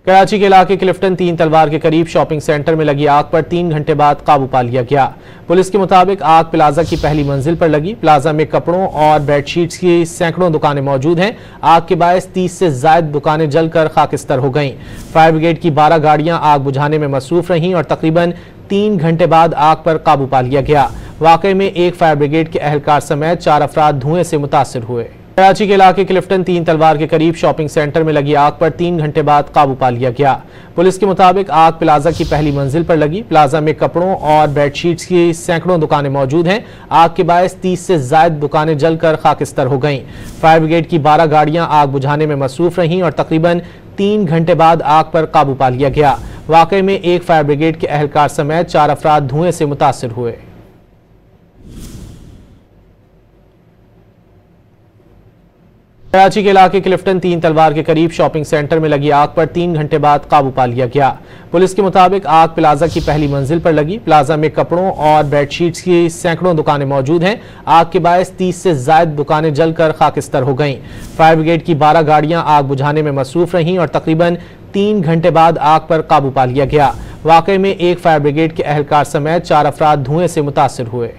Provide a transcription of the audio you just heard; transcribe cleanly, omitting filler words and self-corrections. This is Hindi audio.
कराची के इलाके क्लिफ्टन 3 तलवार के करीब शॉपिंग सेंटर में लगी आग पर 3 घंटे बाद काबू पा लिया गया। पुलिस के मुताबिक आग प्लाजा की पहली मंजिल पर लगी। प्लाजा में कपड़ों और बेडशीट्स की सैकड़ों दुकानें मौजूद हैं। आग के बायस 30 से ज्यादा दुकानें जलकर खाकिस्तर हो गईं। फायर ब्रिगेड की 12 गाड़ियां आग बुझाने में मसरूफ रहीं और तकरीबन 3 घंटे बाद आग पर काबू पा लिया गया। वाकये में एक फायर ब्रिगेड के एहलकार समेत 4 अफराद धुएं से मुतासिर हुए। कराची के इलाके क्लिफ्टन 3 तलवार के करीब शॉपिंग सेंटर में लगी आग पर 3 घंटे बाद काबू पा लिया गया। पुलिस के मुताबिक आग प्लाजा की पहली मंजिल पर लगी। प्लाजा में कपड़ों और बेडशीट्स की सैकड़ों दुकानें मौजूद हैं। आग के बायस 30 से ज्यादा दुकानें जलकर खाकिस्तर हो गईं। फायर ब्रिगेड की 12 गाड़ियां आग बुझाने में मसरूफ रहीं और तकरीबन 3 घंटे बाद आग पर काबू पा लिया गया। वाकये में एक फायर ब्रिगेड के एहलकार समेत 4 अफराद धुएं से मुतासिर हुए। कराची के इलाके क्लिफ्टन 3 तलवार के करीब शॉपिंग सेंटर में लगी आग पर 3 घंटे बाद काबू पा लिया गया। पुलिस के मुताबिक आग प्लाजा की पहली मंजिल पर लगी। प्लाजा में कपड़ों और बेडशीट्स की सैकड़ों दुकानें मौजूद हैं। आग के बायस 30 से ज्यादा दुकानें जलकर खाकिस्तर हो गईं। फायर ब्रिगेड की 12 गाड़ियां आग बुझाने में मसरूफ रहीं और तकरीबन 3 घंटे बाद आग पर काबू पा लिया गया। वाकये में एक फायर ब्रिगेड के एहलकार समेत 4 अफराद धुएं से मुतासिर हुए।